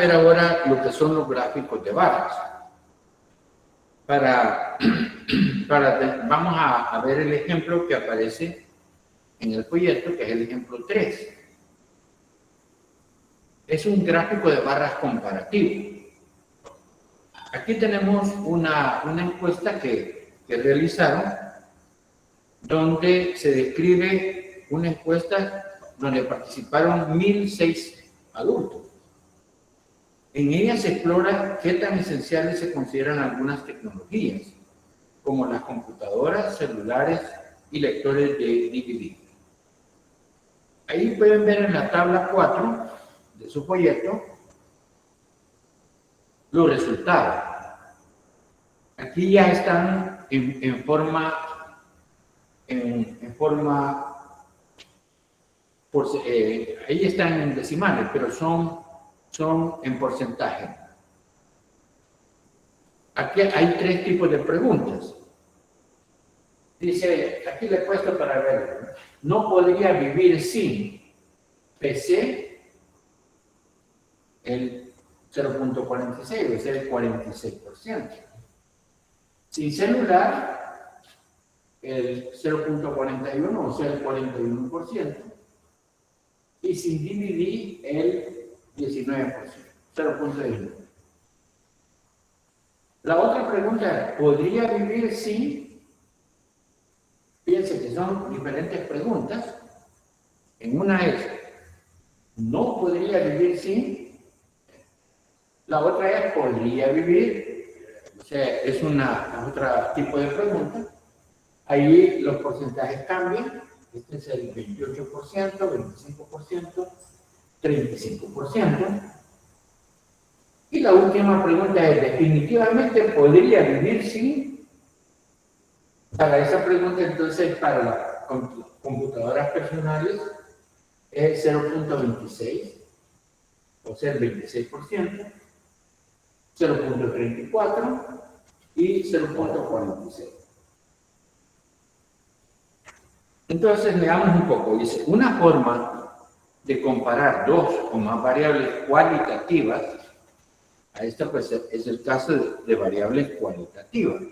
ver ahora lo que son los gráficos de barras. Vamos a ver el ejemplo que aparece en el folleto, que es el ejemplo 3. Es un gráfico de barras comparativo. Aquí tenemos una encuesta que realizaron, donde se describe una encuesta donde participaron 1.006 adultos. En ella se explora qué tan esenciales se consideran algunas tecnologías, como las computadoras, celulares y lectores de DVD. Ahí pueden ver en la tabla 4 de su folleto los resultados. Aquí ya están en forma, ahí están en decimales, pero son en porcentaje. Aquí hay 3 tipos de preguntas. Dice, aquí le he puesto para verlo. No podría vivir sin PC, el 0.46, o sea, el 46%. Sin celular, el 0.41, o sea, el 41%. Y sin DVD, el 19%, 0.19. La otra pregunta es, ¿podría vivir sin? Fíjense que son diferentes preguntas. En una es, ¿no podría vivir sin? La otra es, ¿podría vivir? O sea, es otro tipo de pregunta. Ahí los porcentajes cambian. Este es el 28%, 25%, 35%. Y la última pregunta es, ¿definitivamente podría vivir sin? Para esa pregunta, entonces, para las computadoras personales, es 0.26, o sea, el 26%, 0.34 y 0.46. Entonces, veamos un poco. Dice, una forma de comparar 2 o más variables cualitativas, a esta pues es el caso de variables cualitativas,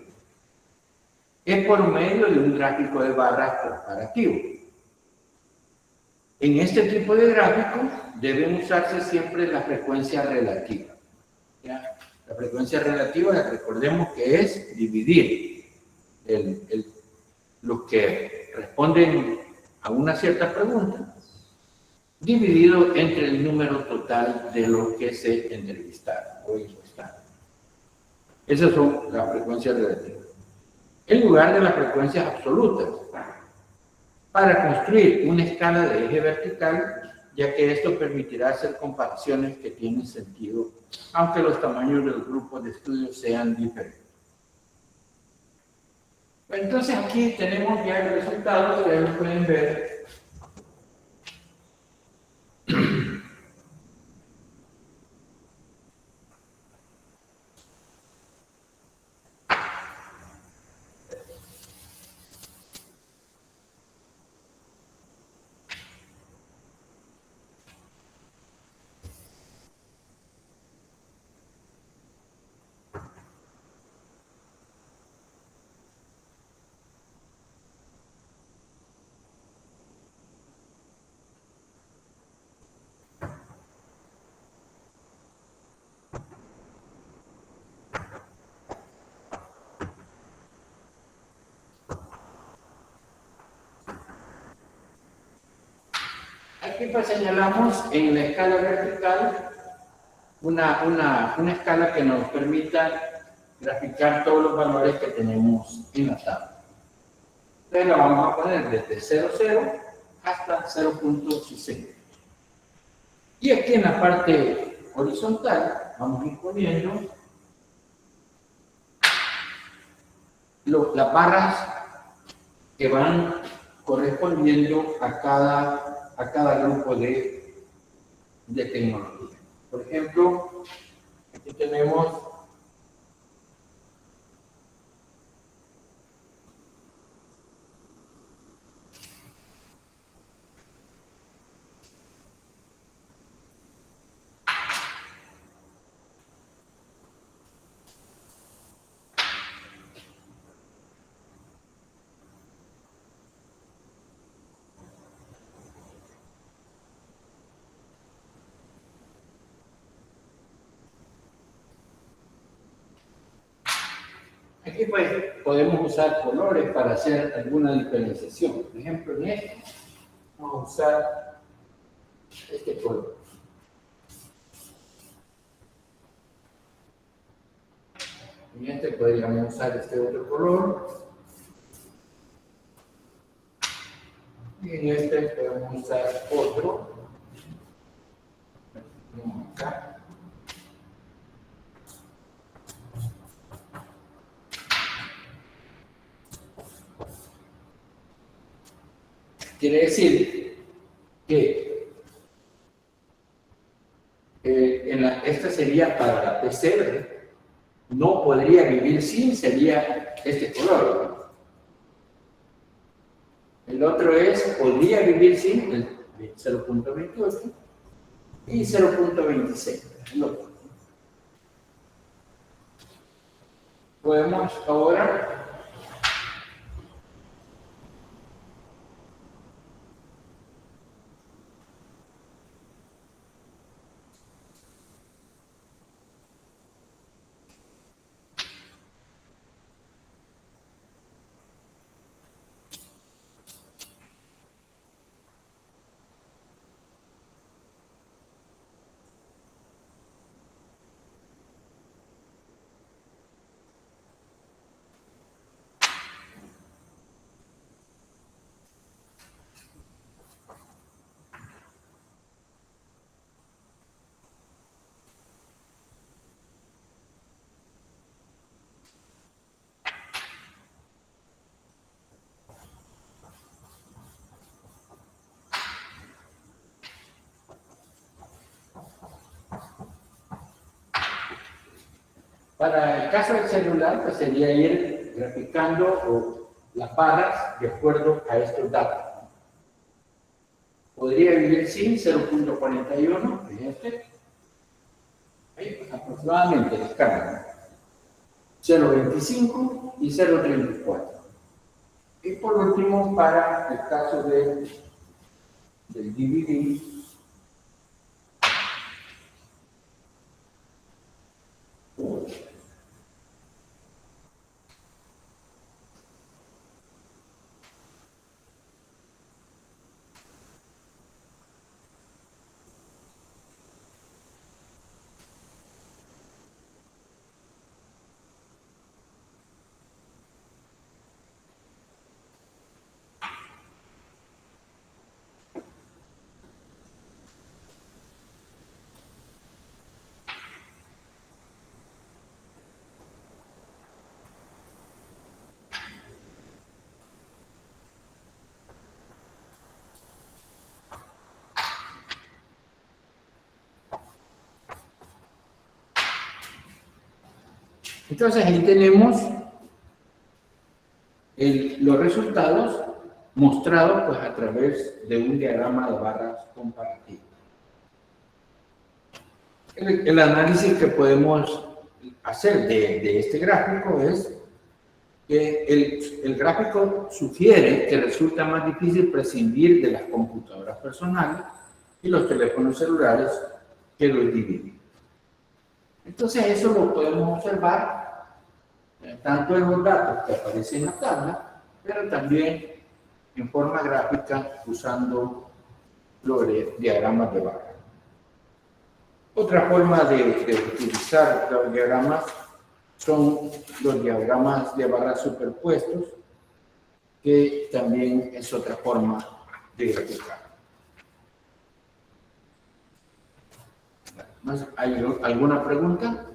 es por medio de un gráfico de barras comparativo. En este tipo de gráfico deben usarse siempre la frecuencia relativa. ¿Ya? La frecuencia relativa, recordemos que es dividir los que responden a una cierta pregunta, dividido entre el número total de los que se entrevistaron o encuestaron. Esas son las frecuencias relativas. En lugar de las frecuencias absolutas, para construir una escala de eje vertical, ya que esto permitirá hacer comparaciones que tienen sentido, aunque los tamaños de los grupos de estudio sean diferentes. Entonces aquí tenemos ya el resultado, ustedes lo pueden ver. Aquí pues señalamos en la escala vertical una escala que nos permita graficar todos los valores que tenemos en la tabla. Entonces la vamos a poner desde 0,0 hasta 0.60. Y aquí en la parte horizontal vamos a ir poniendo las barras que van correspondiendo a cada grupo de tecnología. Por ejemplo, aquí tenemos Aquí pues podemos usar colores para hacer alguna diferenciación. Por ejemplo, en este vamos a usar este color. En este podríamos usar este otro color. Y en este podemos usar otro. Acá. Quiere decir que esta sería para la PCR. No podría vivir sin, sería este color, ¿no? El otro es, podría vivir sin, el 0.28 y 0.26. Podemos ahora para el caso del celular, pues sería ir graficando las barras de acuerdo a estos datos. Podría vivir sin 0.41, en este, ahí, pues, aproximadamente la escala, 0.25 y 0.34. Y por último, para el caso del DVD, entonces ahí tenemos los resultados mostrados pues, a través de un diagrama de barras comparativas. El análisis que podemos hacer de este gráfico es que el gráfico sugiere que resulta más difícil prescindir de las computadoras personales y los teléfonos celulares que los DVD. Entonces eso lo podemos observar tanto en los datos que aparecen en la tabla, pero también en forma gráfica usando los diagramas de barra. Otra forma de utilizar los diagramas son los diagramas de barras superpuestos, que también es otra forma de graficar. ¿Hay alguna pregunta?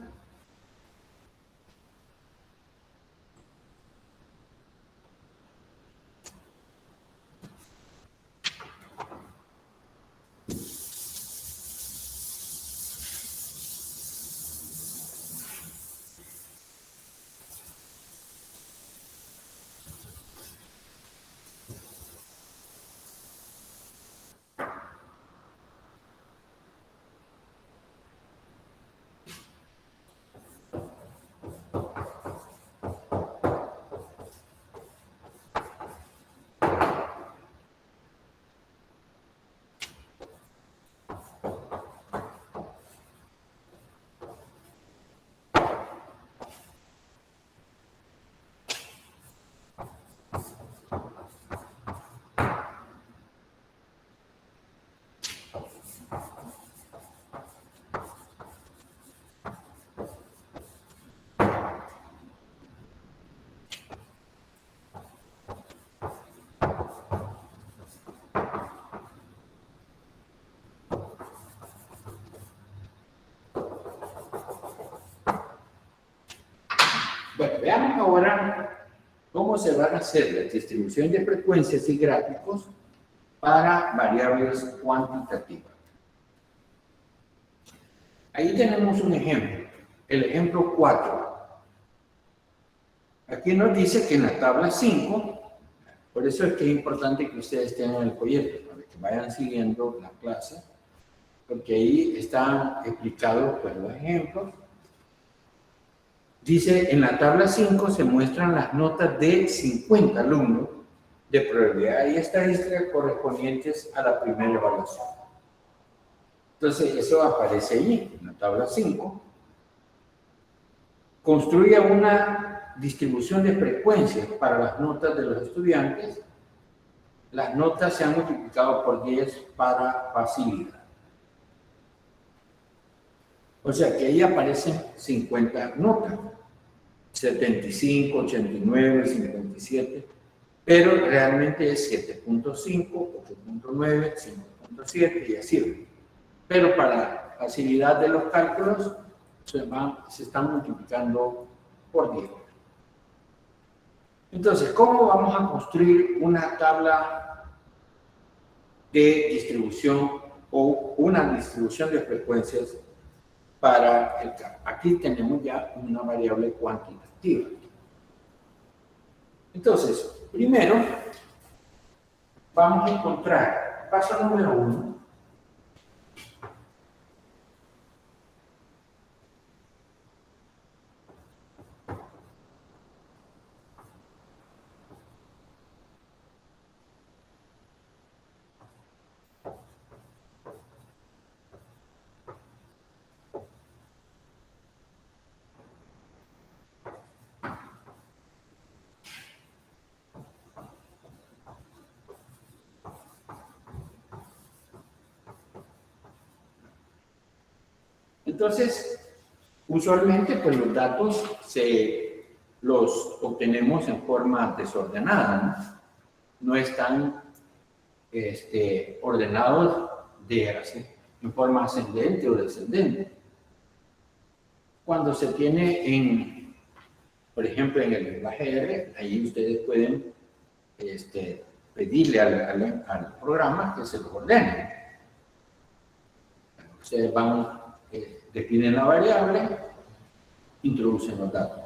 Bueno, veamos ahora cómo se van a hacer la distribución de frecuencias y gráficos para variables cuantitativas. Ahí tenemos un ejemplo, el ejemplo 4. Aquí nos dice que en la tabla 5, por eso es que es importante que ustedes tengan el folleto, para que vayan siguiendo la clase, porque ahí están explicados pues, los ejemplos. Dice, en la tabla 5 se muestran las notas de 50 alumnos de probabilidad y estadística correspondientes a la primera evaluación. Entonces, eso aparece allí, en la tabla 5. Construye una distribución de frecuencias para las notas de los estudiantes. Las notas se han multiplicado por 10 para facilidad. O sea que ahí aparecen 50 notas. 75, 89, 57, pero realmente es 7.5, 8.9, 5.7 y así. Pero para facilidad de los cálculos se están multiplicando por 10. Entonces, ¿cómo vamos a construir una tabla de distribución o una distribución de frecuencias para el campo? Aquí tenemos ya una variable cuantitativa. Entonces, primero, vamos a encontrar, paso número 1, entonces, usualmente pues los datos los obtenemos en forma desordenada, no están ordenados en forma ascendente o descendente. Cuando se tiene por ejemplo, en el lenguaje R, ahí ustedes pueden pedirle al programa que se lo ordene. Ustedes definen la variable, introducen los datos.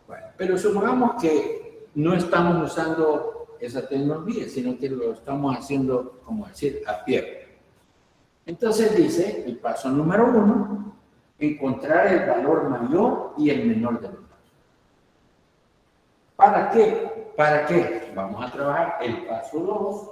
Bueno, pero supongamos que no estamos usando esa tecnología, sino que lo estamos haciendo, como decir, a pie. Entonces dice, el paso número 1, encontrar el valor mayor y el menor de los datos. ¿Para qué? ¿Para qué? Vamos a trabajar el paso 2.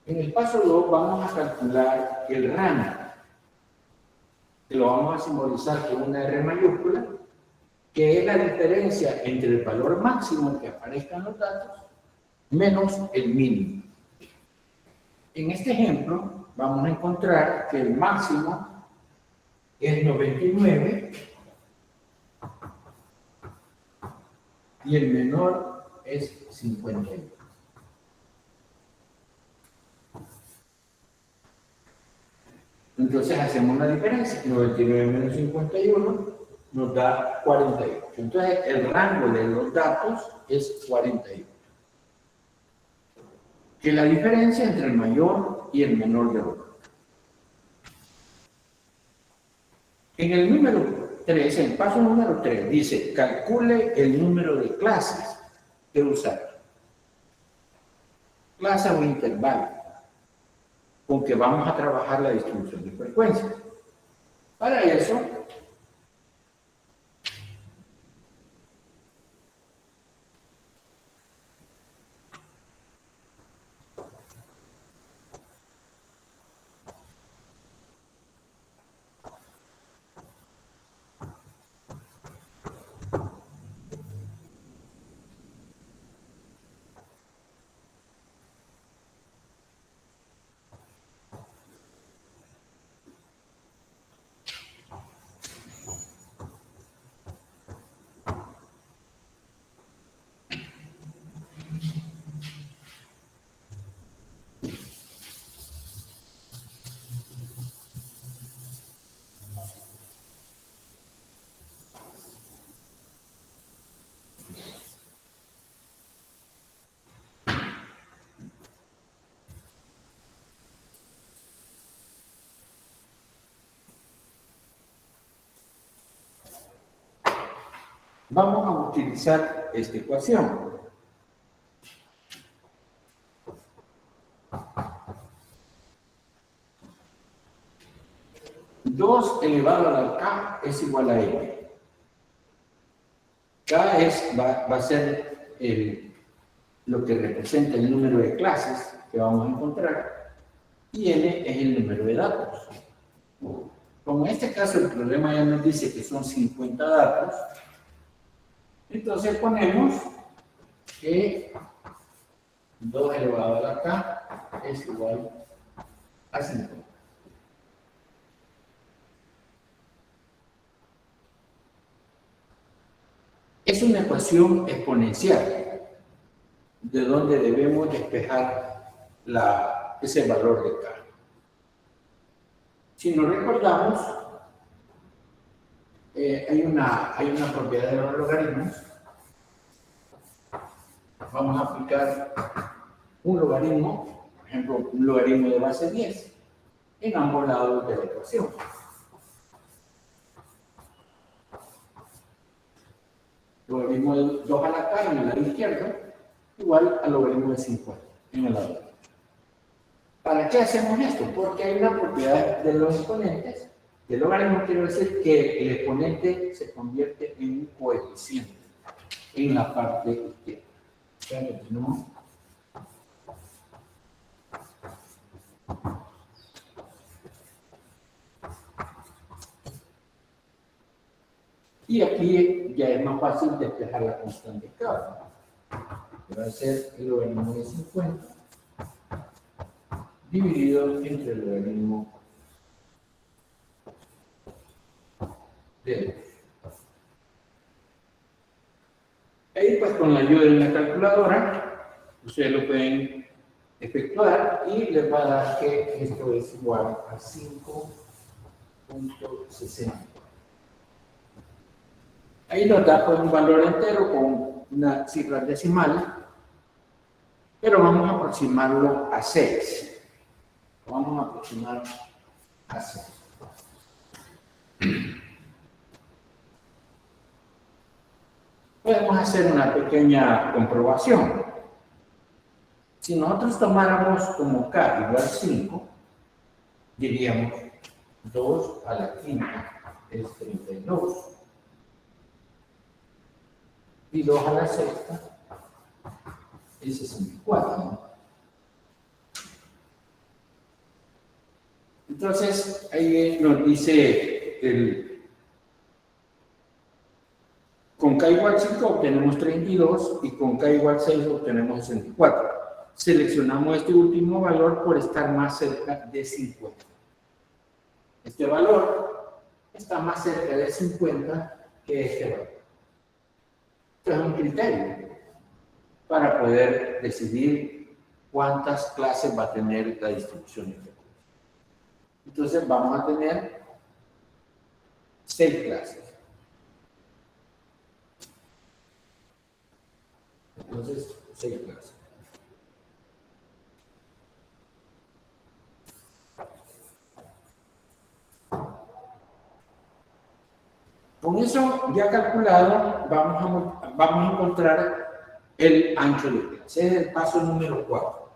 En el paso 2 vamos a calcular el rango, que lo vamos a simbolizar con una R mayúscula, que es la diferencia entre el valor máximo que aparezca en los datos menos el mínimo. En este ejemplo vamos a encontrar que el máximo es 99 y el menor es 51. Entonces hacemos la diferencia. 99 menos 51 nos da 48. Entonces el rango de los datos es 48. Que es la diferencia entre el mayor y el menor de los datos. En el número 3, el paso número 3, dice, calcule el número de clases que usar. Clase o intervalo, con que vamos a trabajar la distribución de frecuencias. Para eso, Vamos a utilizar esta ecuación. Dos elevado a la k es igual a n. K va a ser lo que representa el número de clases que vamos a encontrar y n es el número de datos. Como en este caso el problema ya nos dice que son 50 datos, entonces ponemos que 2 elevado a la k es igual a 50. Es una ecuación exponencial, de donde debemos despejar ese valor de k. Si nos recordamos, hay una propiedad de los logaritmos. Vamos a aplicar un logaritmo, por ejemplo, un logaritmo de base 10, en ambos lados de la ecuación. Logaritmo de 2 a la k en el lado izquierdo, igual al logaritmo de 50 en el lado derecho. ¿Para qué hacemos esto? Porque hay una propiedad de los exponentes. El logaritmo quiere decir que el exponente se convierte en un coeficiente en la parte izquierda. Tenemos y aquí ya es más fácil despejar la constante k. Va a ser el logaritmo de 50 dividido entre el logaritmo de 2. Ahí pues con la ayuda de una calculadora ustedes lo pueden efectuar y les va a dar que esto es igual a 5.60. Ahí nos da pues un valor entero con una cifra decimal, pero vamos a aproximarlo a 6. Vamos a aproximar a 6. Podemos hacer una pequeña comprobación. Si nosotros tomáramos como k igual 5, diríamos 2 a la quinta es 32. Y 2 a la sexta es 64, ¿no? Entonces, ahí nos dice con k igual 5 obtenemos 32 y con k igual 6 obtenemos 64. Seleccionamos este último valor por estar más cerca de 50. Este valor está más cerca de 50 que este valor. Esto es un criterio para poder decidir cuántas clases va a tener la distribución de recursos. Entonces vamos a tener 6 clases. Entonces, 6 clases. Con eso ya calculado, vamos a encontrar el ancho de clase. Ese es el paso número 4.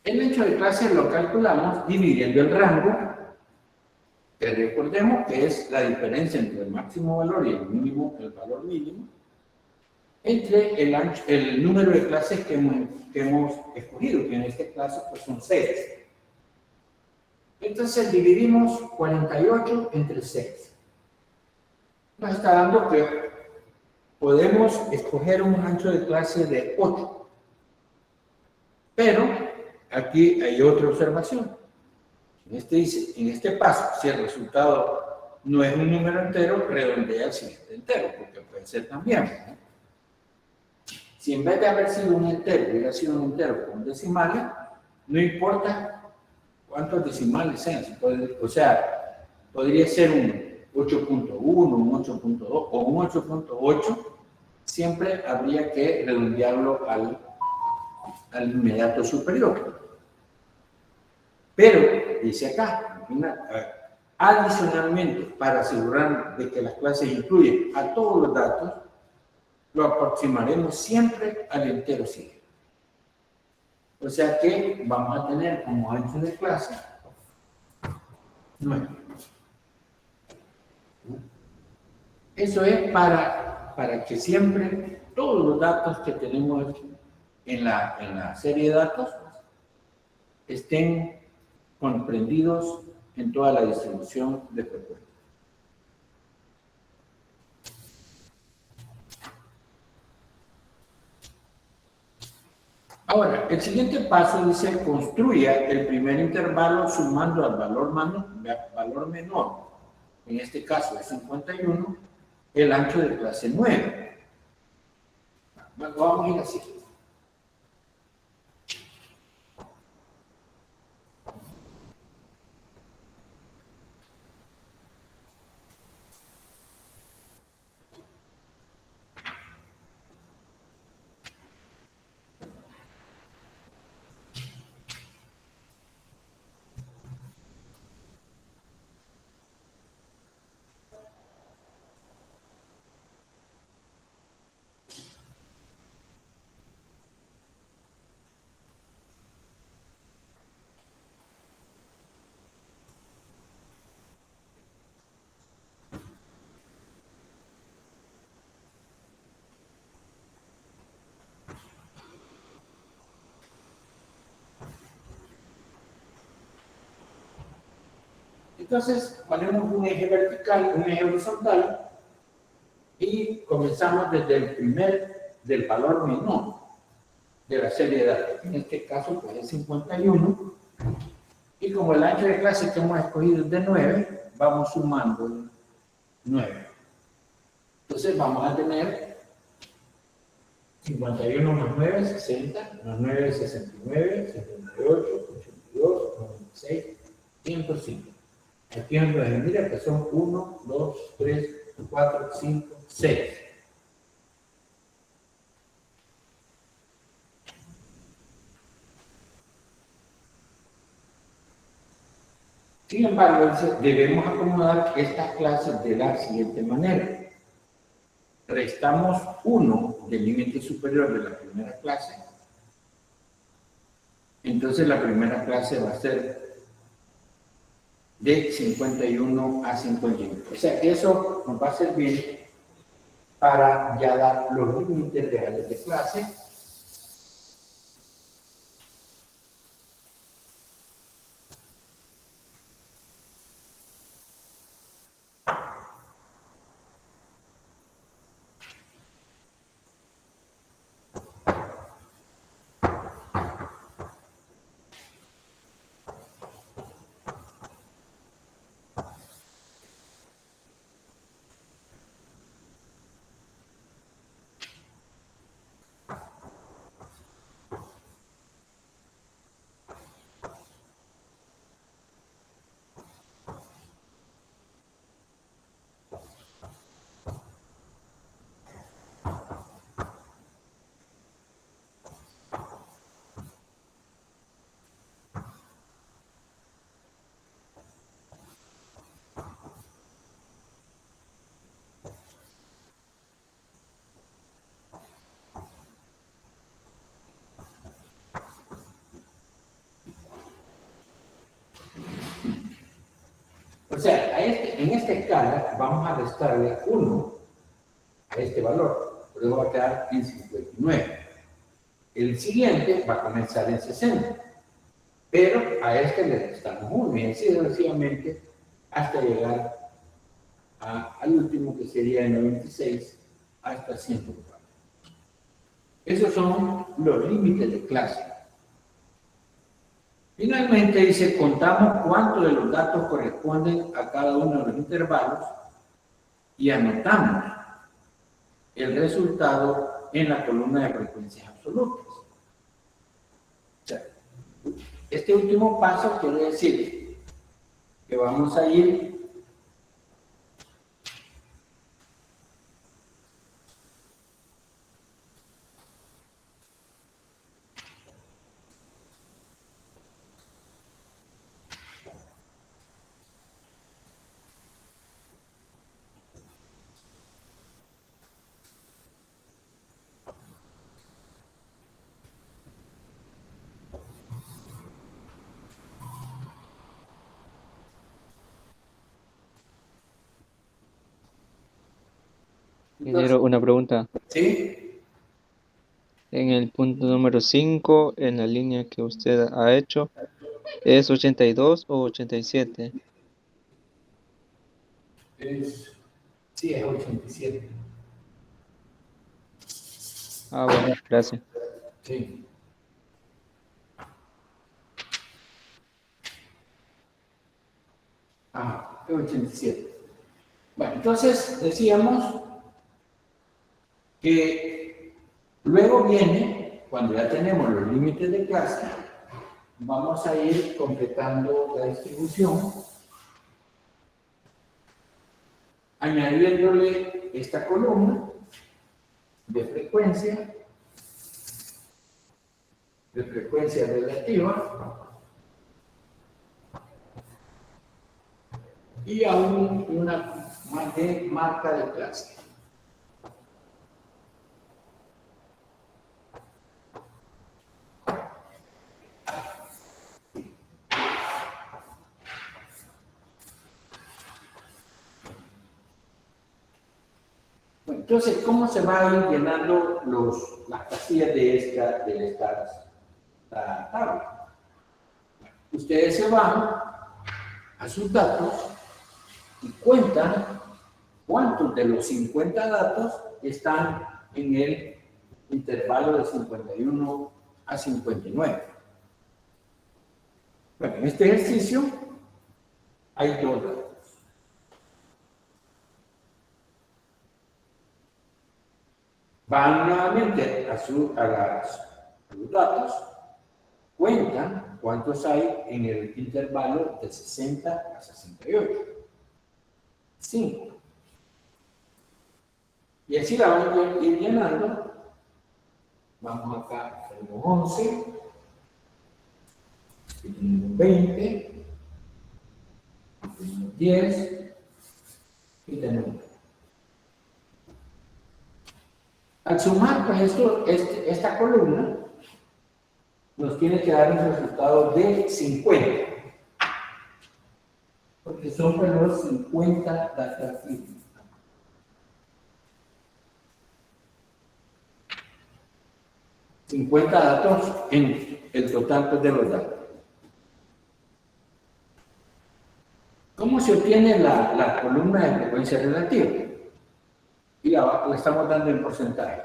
El ancho de clase lo calculamos dividiendo el rango, que recordemos que es la diferencia entre el máximo valor y el valor mínimo, entre el número de clases que hemos escogido, que en este caso pues son 6. Entonces dividimos 48 entre 6. Nos está dando que podemos escoger un ancho de clase de 8. Pero aquí hay otra observación. En este paso, si el resultado no es un número entero, redondea al siguiente entero, porque puede ser también, ¿no? Si en vez de haber sido un entero, hubiera sido un entero con decimales, no importa cuántos decimales sean. O sea, podría ser un 8.1, un 8.2 o un 8.8. Siempre habría que redondearlo al inmediato superior. Pero, dice acá, adicionalmente, para asegurar de que las clases incluyen a todos los datos, lo aproximaremos siempre al entero siguiente. O sea que vamos a tener como ancho de clase 9. Eso es para que siempre todos los datos que tenemos en la serie de datos estén comprendidos en toda la distribución de frecuencia. Ahora, el siguiente paso dice construya el primer intervalo sumando al valor menor, en este caso es 51, el ancho de clase 9. Vamos a ir así. Entonces, ponemos un eje vertical, un eje horizontal, y comenzamos desde del valor menor de la serie de datos. En este caso, pues es 51. Y como el ancho de clase que hemos escogido es de 9, vamos sumando 9. Entonces, vamos a tener 51 más 9, 60, más 9, 69, 78, 82, 96, 105. Aquí nos mira que son 1, 2, 3, 4, 5, 6. Sin embargo, debemos acomodar estas clases de la siguiente manera. Restamos 1 del límite superior de la primera clase. Entonces la primera clase va a ser de 51 a 51. O sea que eso nos va a servir para ya dar los límites reales de clase. O sea, en esta escala vamos a restarle 1 a este valor. por eso va a quedar en 59. El siguiente va a comenzar en 60, pero a este le restamos 1 y así sucesivamente hasta llegar al último, que sería el 96 hasta 104. Esos son los límites de clase. Finalmente dice, contamos cuántos de los datos corresponden a cada uno de los intervalos y anotamos el resultado en la columna de frecuencias absolutas. O sea, este último paso quiere decir que vamos a ir Ingeniero, una pregunta. ¿sí? En el punto número 5, en la línea que usted ha hecho, ¿es 82 o 87? Sí, es 87. Ah, bueno, gracias. Sí. Ah, es 87. Bueno, entonces decíamos que luego viene, cuando ya tenemos los límites de clase, vamos a ir completando la distribución, añadiéndole esta columna de frecuencia relativa, y aún una marca de clase. Bueno, entonces, ¿cómo se va a ir llenando las casillas de esta tabla? Ustedes se van a sus datos y cuentan cuántos de los 50 datos están en el intervalo de 51 a 59. Bueno, en este ejercicio hay 2 datos. Van nuevamente a los datos, cuentan cuántos hay en el intervalo de 60 a 68. 5. Y así la vamos a ir llenando. Vamos acá, tenemos 11, tenemos 20, tenemos 10 y tenemos 20. Al sumar pues esta columna, nos tiene que dar un resultado de 50. Porque son pues los 50 data fields. $50 datos en el total pues, de los datos. ¿Cómo se obtiene la columna de frecuencia relativa? Y la estamos dando en porcentaje.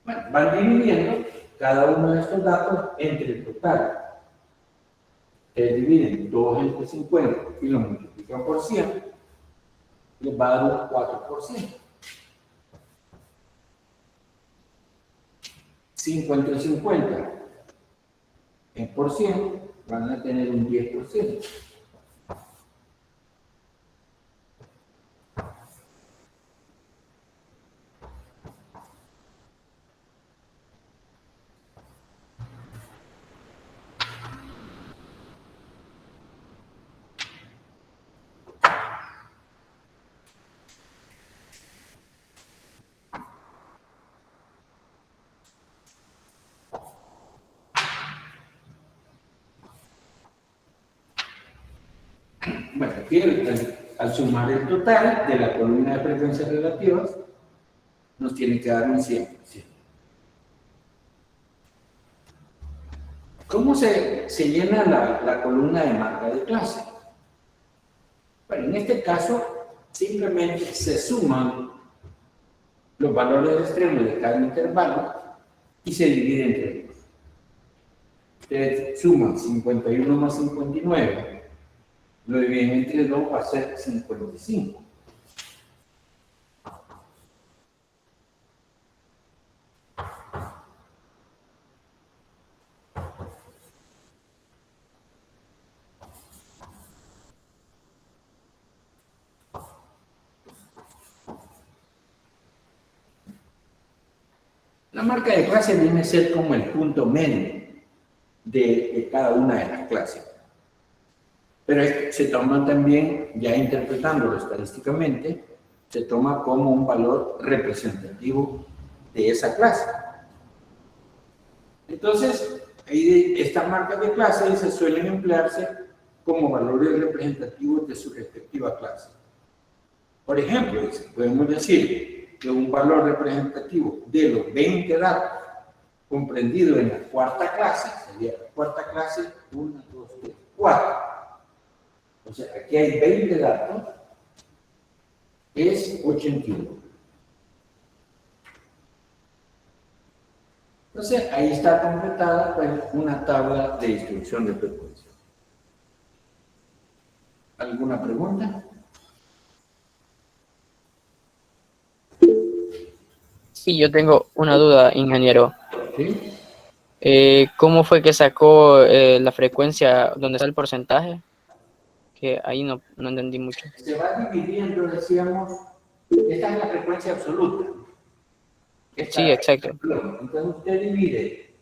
Bueno, van dividiendo cada uno de estos datos entre el total. Dividen 2 entre 50 y lo multiplican por 100, les va a dar un 4%. 5 entre 50 en por 100 van a tener un 10%. Bueno, aquí al sumar el total de la columna de frecuencias relativas, nos tiene que dar un 100%. ¿Cómo se llena la columna de marca de clase? Bueno, en este caso, simplemente se suman los valores extremos de cada intervalo y se divide entre ellos. Ustedes suman 51 más 59, lo dividen entre 2, va a ser 55. La marca de clase viene a ser como el punto medio de cada una de las clases. Pero se toma también, ya interpretándolo estadísticamente, se toma como un valor representativo de esa clase. Entonces, estas marcas de clase se suelen emplearse como valores representativos de su respectiva clase. Por ejemplo, podemos decir que un valor representativo de los 20 datos comprendido en la cuarta clase, sería la cuarta clase 1, 2, 3, 4. O sea, aquí hay 20 datos, es 81. Entonces, ahí está completada pues, una tabla de distribución de frecuencia. ¿Alguna pregunta? Sí, yo tengo una duda, ingeniero. ¿Sí? ¿Cómo fue que sacó la frecuencia donde está el porcentaje? Que ahí no entendí mucho. Se va dividiendo, decíamos, esta es la frecuencia absoluta. Sí, exacto. Entonces usted divide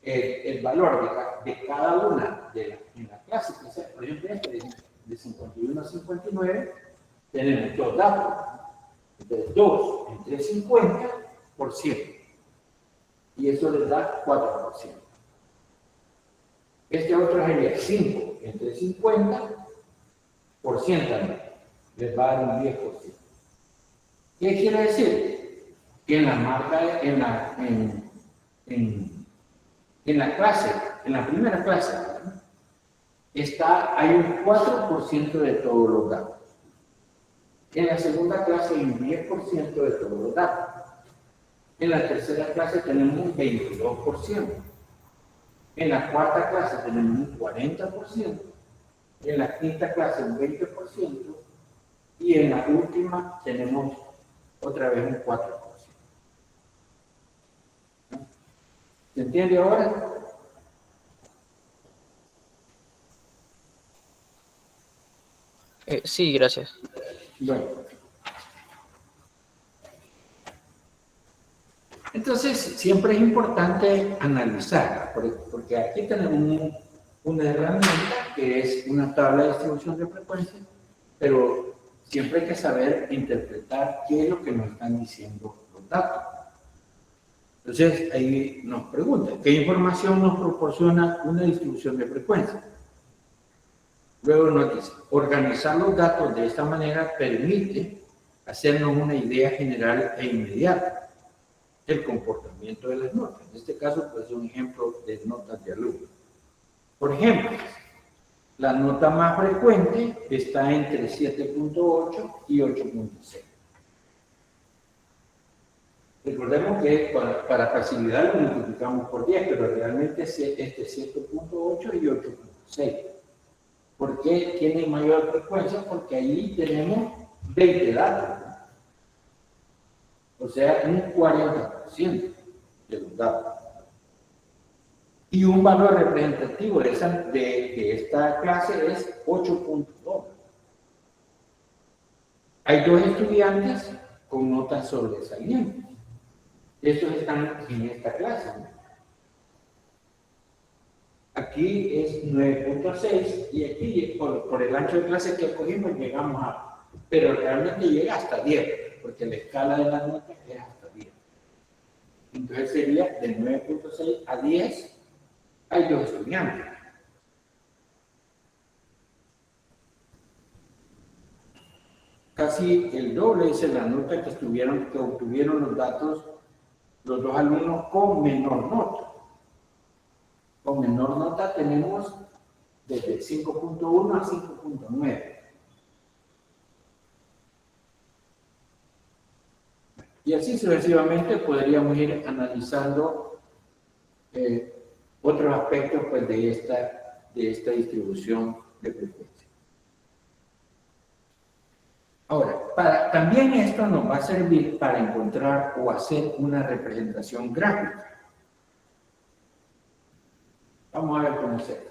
el valor de cada una en la clase, por ejemplo, de 51 a 59, tenemos dos datos. Entonces 2 entre 50 por 100. Y eso les da 4%. Este otro sería 5 entre 50 por 100 también. Les va a dar un 10%. ¿Qué quiere decir? Que en la marca, en la clase, en la primera clase, hay un 4% de todos los datos. En la segunda clase hay un 10% de todos los datos. En la tercera clase tenemos un 22%. En la cuarta clase tenemos un 40%. En la quinta clase un 20%. Y en la última tenemos otra vez un 4%. ¿Se entiende ahora? Sí, gracias. Bueno. Entonces, siempre es importante analizar, porque aquí tenemos una herramienta que es una tabla de distribución de frecuencia, pero siempre hay que saber interpretar qué es lo que nos están diciendo los datos. Entonces, ahí nos preguntan, ¿qué información nos proporciona una distribución de frecuencia? Luego nos dice, organizar los datos de esta manera permite hacernos una idea general e inmediata del comportamiento de las notas. En este caso, pues, es un ejemplo de notas de alumno. Por ejemplo, la nota más frecuente está entre 7.8 y 8.6. Recordemos que para facilidad lo multiplicamos por 10, pero realmente este es 7.8 y 8.6. ¿Por qué tiene mayor frecuencia? Porque ahí tenemos 20 datos, ¿no? O sea, un 40% de los datos. Y un valor representativo de esta clase es 8.2. Hay dos estudiantes con notas sobresalientes. Estos están en esta clase, ¿no? Aquí es 9.6 y aquí por el ancho de clase que escogimos llegamos a, pero realmente llega hasta 10, porque la escala de las notas es hasta 10. Entonces sería de 9.6 a 10, hay dos estudiantes. casi el doble es la nota que obtuvieron los datos, los dos alumnos con menor nota. Con menor nota tenemos desde 5.1 a 5.9. Y así sucesivamente podríamos ir analizando otros aspectos pues, de esta distribución de frecuencia. Ahora, también esto nos va a servir para encontrar o hacer una representación gráfica. Vamos a ver cómo se hace.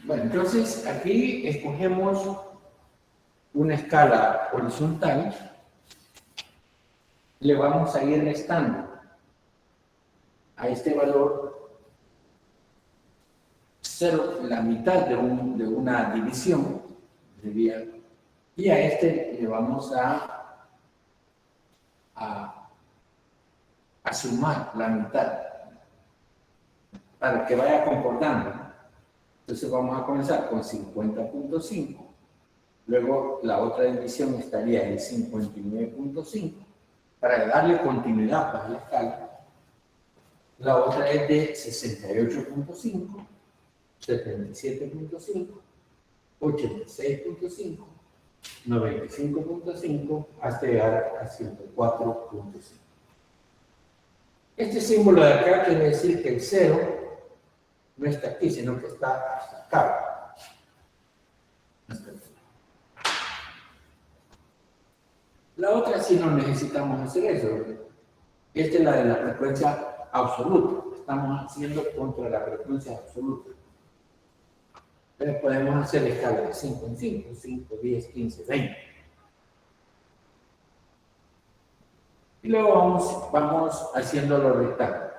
Bueno, entonces aquí escogemos una escala horizontal, le vamos a ir restando a este valor 0, la mitad de una división, sería, y a este le vamos a sumar la mitad para que vaya concordando. Entonces vamos a comenzar con 50.5, luego la otra división estaría en 59.5, para darle continuidad para la escala. La otra es de 68.5, 77.5, 86.5, 95.5 hasta llegar a 104.5. Este símbolo de acá quiere decir que el 0 no está aquí, sino que está hasta acá. Hasta aquí. La otra sí no necesitamos hacer eso. Esta es la de la frecuencia absoluta. Estamos haciendo contra la frecuencia absoluta. Entonces podemos hacer escala de 5 en 5, 5, 10, 15, 20. Y luego vamos haciendo los rectángulos.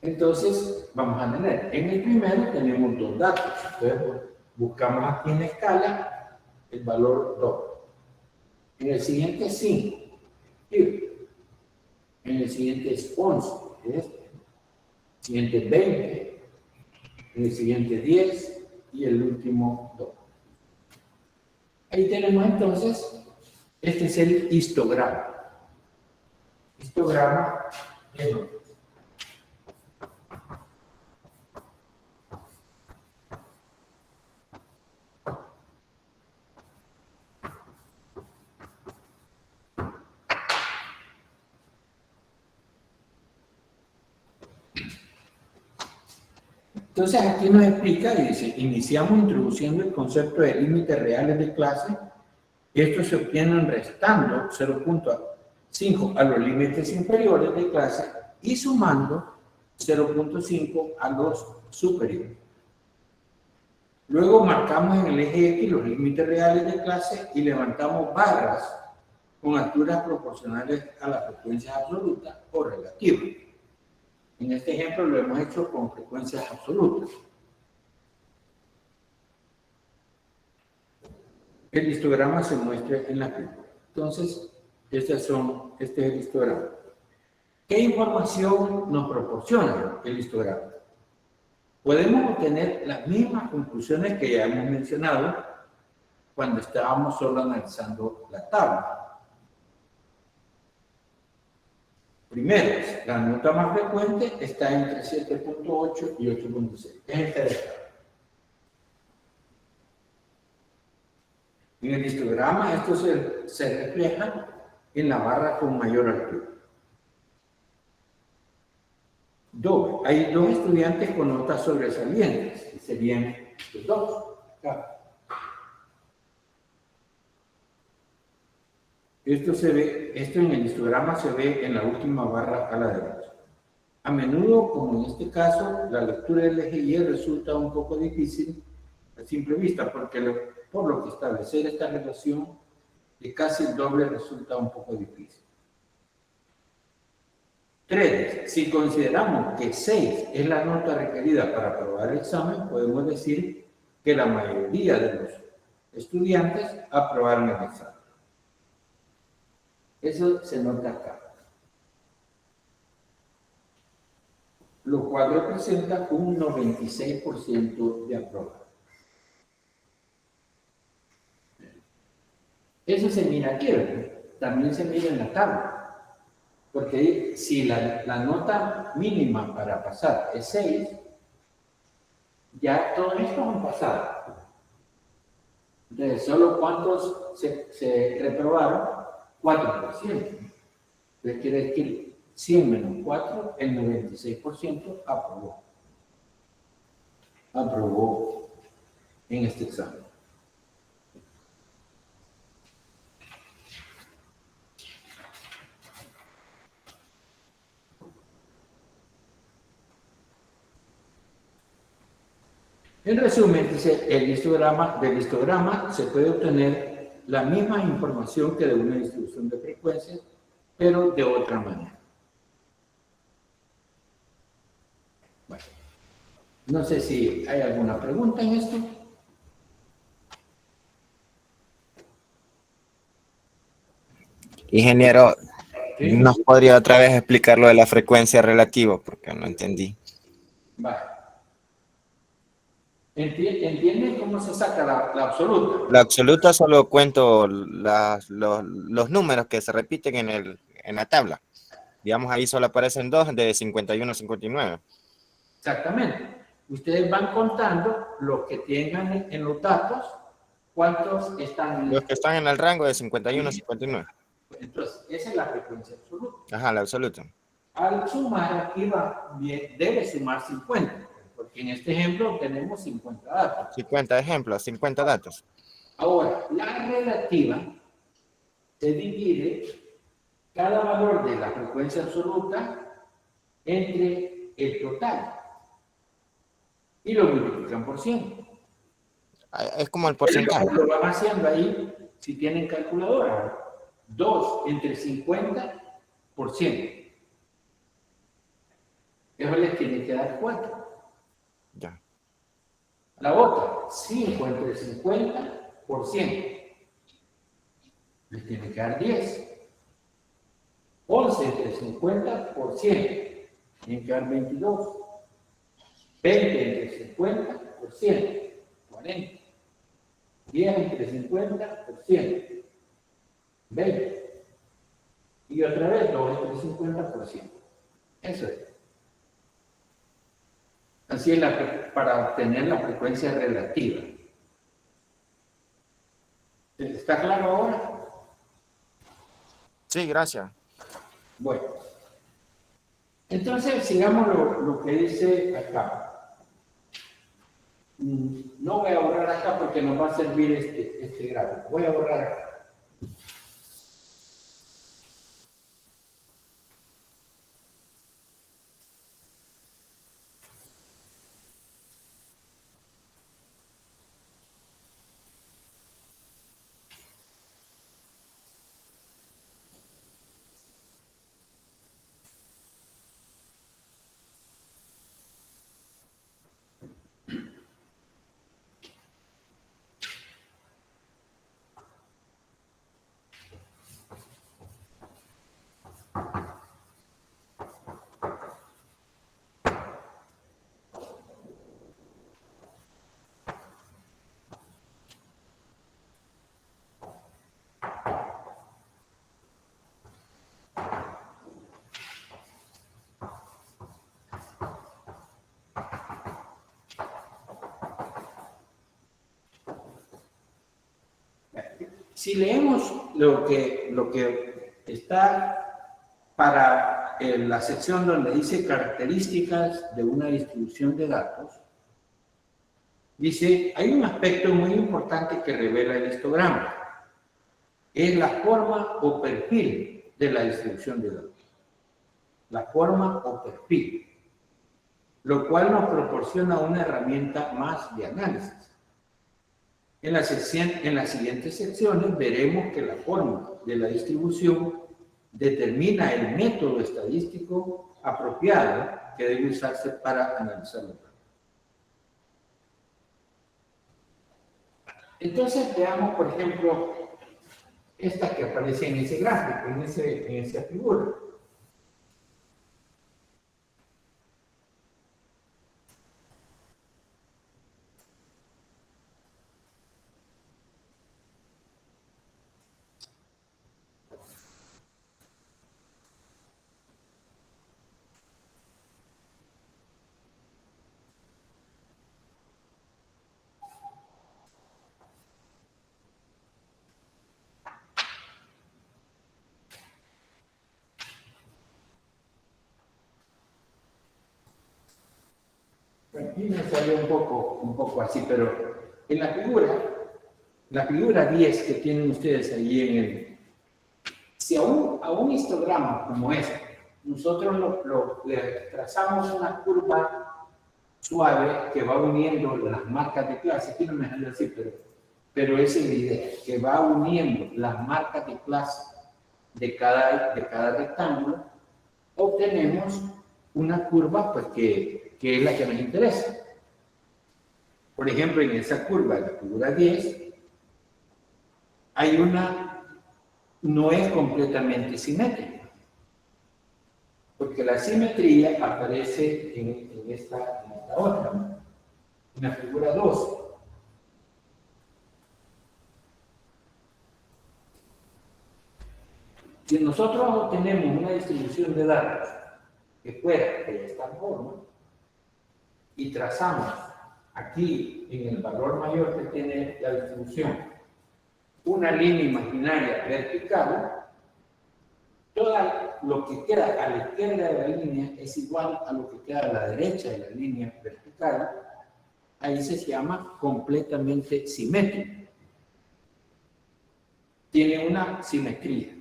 Entonces, vamos a tener, en el primero tenemos 2 datos. Entonces, buscamos aquí en la escala el valor 2. En el siguiente es 5. En el siguiente es 11. Este. En el siguiente es 20. En el siguiente 10. Y el último 2. Ahí tenemos entonces, este es el histograma. Histograma es entonces aquí nos explica y dice, iniciamos introduciendo el concepto de límites reales de clase. Estos se obtienen restando 0.5 a los límites inferiores de clase y sumando 0.5 a los superiores. Luego marcamos en el eje X los límites reales de clase y levantamos barras con alturas proporcionales a la frecuencia absoluta o relativa. En este ejemplo lo hemos hecho con frecuencias absolutas. El histograma se muestra en la figura. Entonces, este es el histograma. ¿Qué información nos proporciona el histograma? Podemos obtener las mismas conclusiones que ya hemos mencionado cuando estábamos solo analizando la tabla. Primero, la nota más frecuente está entre 7.8 y 8.6. Es esta de acá. En el histograma esto se refleja en la barra con mayor altura. Hay 2 estudiantes con notas sobresalientes, que serían estos 2. Acá. Esto en el histograma se ve en la última barra a la derecha. A menudo, como en este caso, la lectura del eje Y resulta un poco difícil a simple vista, porque por lo que establecer esta relación de casi el doble resulta un poco difícil. 3. Si consideramos que 6 es la nota requerida para aprobar el examen, podemos decir que la mayoría de los estudiantes aprobaron el examen. Eso se nota acá. Lo cual representa un 96% de aprobado. Eso se mira aquí, ¿verdad? También se mira en la tabla. Porque si la nota mínima para pasar es 6, ya todo esto han pasado. Entonces, ¿solo cuántos se reprobaron? 4%. Entonces quiere decir 100 menos 4, el 96% aprobó. Aprobó en este examen. En resumen, dice, del histograma se puede obtener la misma información que de una distribución de frecuencias, pero de otra manera. Bueno, no sé si hay alguna pregunta en esto. Ingeniero, ¿Sí? ¿nos podría otra vez explicar lo de la frecuencia relativa? Porque no entendí. Vale. ¿Entienden cómo se saca la absoluta? La absoluta solo cuento los números que se repiten en la tabla. Digamos, ahí solo aparecen 2 de 51 a 59. Exactamente. Ustedes van contando lo que tengan en los datos, cuántos están Los que están en el rango de 51 a 59. Entonces, esa es la frecuencia absoluta. Ajá, la absoluta. Al sumar, aquí debe sumar 50, porque en este ejemplo tenemos 50 datos. 50 ejemplos, 50 datos. Ahora, la relativa se divide cada valor de la frecuencia absoluta entre el total y lo multiplican por 100. Es como el porcentaje. Lo van haciendo ahí si tienen calculadora. 2 entre 50 por 100. Eso les tiene que dar 4. Ya. La otra, 5 entre 50 por 100. Les tiene que dar 10. 11 entre 50 por 100. Tiene que dar 22. 20 entre 50 por 100. 40. 10 entre 50 por 100. 20. Y otra vez 2 entre 50 por 100. Eso es. Así es para obtener la frecuencia relativa. ¿Está claro ahora? Sí, gracias. Bueno. Entonces, sigamos lo que dice acá. No voy a borrar acá porque nos va a servir este gráfico. Voy a borrar acá. Si leemos lo que está para la sección donde dice características de una distribución de datos, dice, hay un aspecto muy importante que revela el histograma. Es la forma o perfil de la distribución de datos. La forma o perfil, lo cual nos proporciona una herramienta más de análisis. En las siguientes secciones veremos que la forma de la distribución determina el método estadístico apropiado que debe usarse para analizar los datos. Entonces veamos, por ejemplo, esta que aparece en ese gráfico, en esa figura. Aquí me salió un poco así, pero en la figura 10 que tienen ustedes ahí si a un histograma como este, nosotros le trazamos una curva suave que va uniendo las marcas de clase, aquí no me salió así, pero esa es la idea, que va uniendo las marcas de clase de cada rectángulo, obtenemos una curva pues, que es la que nos interesa. Por ejemplo, en esa curva de la figura 10, no es completamente simétrica, porque la simetría aparece en esta otra, ¿no? En la figura 2. Si nosotros obtenemos una distribución de datos que fuera de esta forma, y trazamos aquí en el valor mayor que tiene la distribución una línea imaginaria vertical, todo lo que queda a la izquierda de la línea es igual a lo que queda a la derecha de la línea vertical. Ahí se llama completamente simétrico. Tiene una simetría.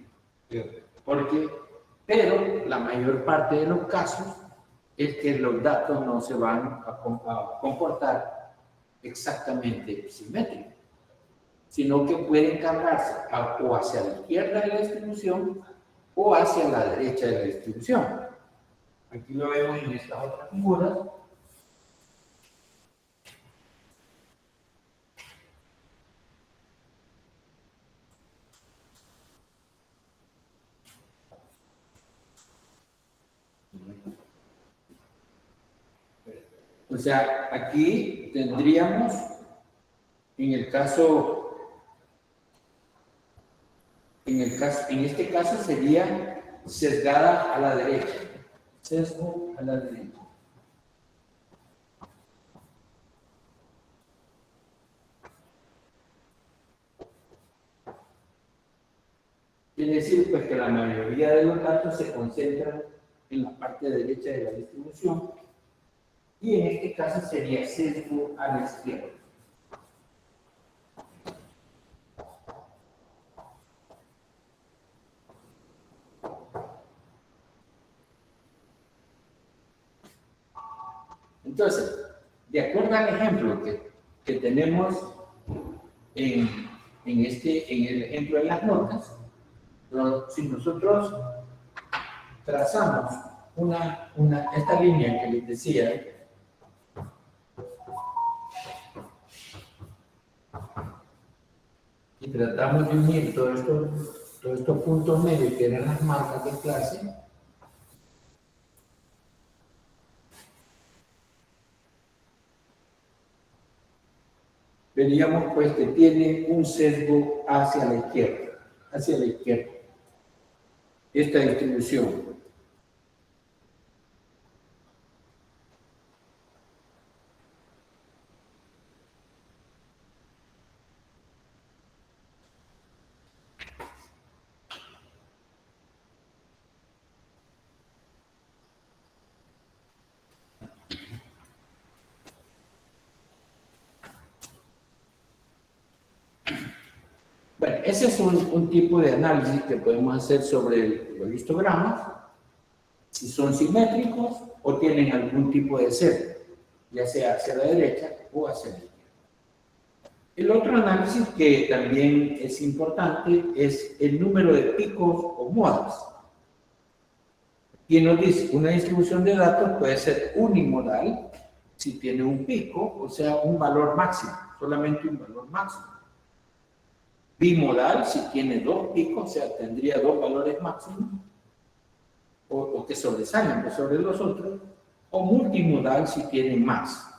Pero la mayor parte de los casos es que los datos no se van a comportar exactamente simétricos, sino que pueden cargarse o hacia la izquierda de la distribución o hacia la derecha de la distribución. Aquí lo vemos en estas otras figuras. O sea, aquí tendríamos, en este caso sería sesgada a la derecha, sesgo a la derecha. Quiere decir pues que la mayoría de los datos se concentran en la parte derecha de la distribución y en este caso sería sesgo a la izquierda. Entonces, de acuerdo al ejemplo que tenemos en el ejemplo de las notas, si nosotros trazamos esta línea que les decía, y tratamos de unir todos estos puntos medios que eran las marcas de clase, veríamos pues que tiene un sesgo hacia la izquierda, esta distribución. Bueno, ese es un tipo de análisis que podemos hacer sobre los histogramas, si son simétricos o tienen algún tipo de sesgo, ya sea hacia la derecha o hacia la izquierda. El otro análisis que también es importante es el número de picos o modas. Y nos dice, una distribución de datos puede ser unimodal si tiene un pico, o sea, un valor máximo, solamente un valor máximo. Bimodal si tiene dos picos, o sea, tendría dos valores máximos, o que sobresalen sobre los otros, o multimodal si tiene más.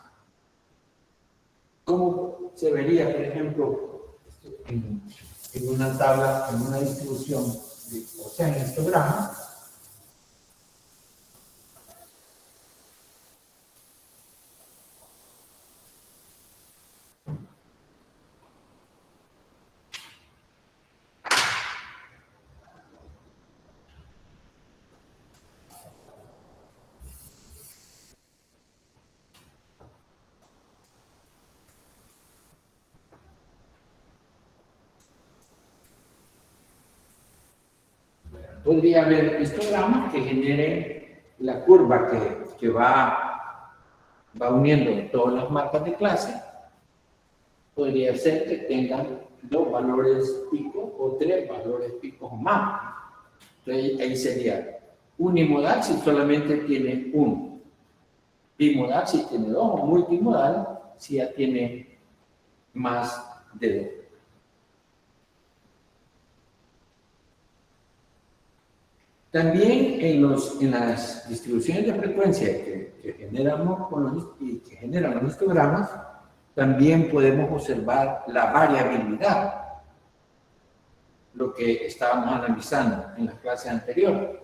¿Cómo se vería, por ejemplo, en una tabla, en una distribución, o sea, en histogramas? Podría haber histogramas que generen la curva que va uniendo todas las marcas de clase. Podría ser que tengan dos valores picos o tres valores picos o más. Entonces ahí sería unimodal si solamente tiene uno, bimodal si tiene dos, o multimodal si ya tiene más de dos. También en las distribuciones de frecuencia que generamos que generan los histogramas, también podemos observar la variabilidad, lo que estábamos analizando en las clases anteriores.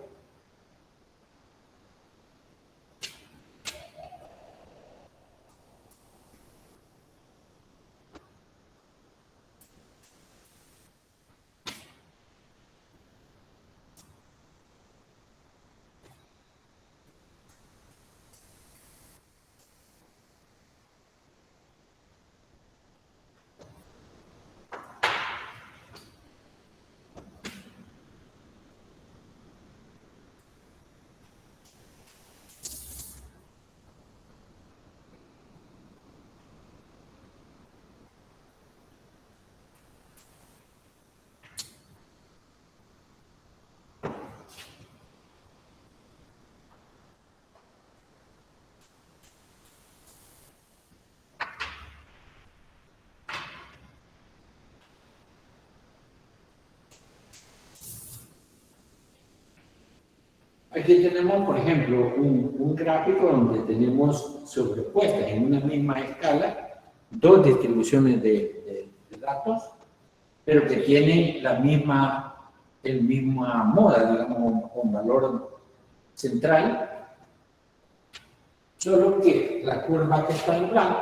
Aquí tenemos, por ejemplo, un gráfico donde tenemos sobrepuestas en una misma escala dos distribuciones de datos, pero que tienen la misma moda, digamos, con valor central, solo que la curva que está en blanco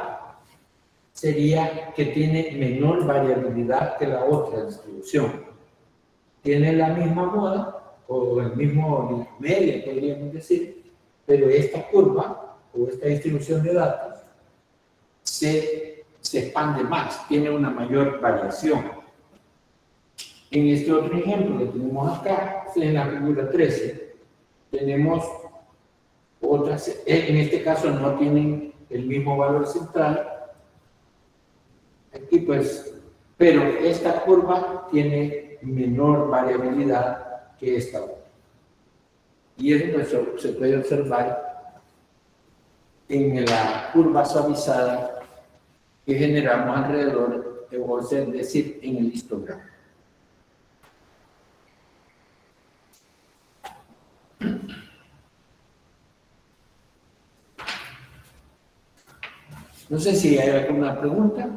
sería que tiene menor variabilidad que la otra distribución. Tiene la misma moda, o el mismo medio, podríamos decir, pero esta curva, o esta distribución de datos, se expande más, tiene una mayor variación. En este otro ejemplo que tenemos acá, en la figura 13, tenemos otras, en este caso no tienen el mismo valor central, aquí pues, pero esta curva tiene menor variabilidad que esta otra. Y eso pues, se puede observar en la curva suavizada que generamos alrededor, es decir, en el histograma. No sé si hay alguna pregunta.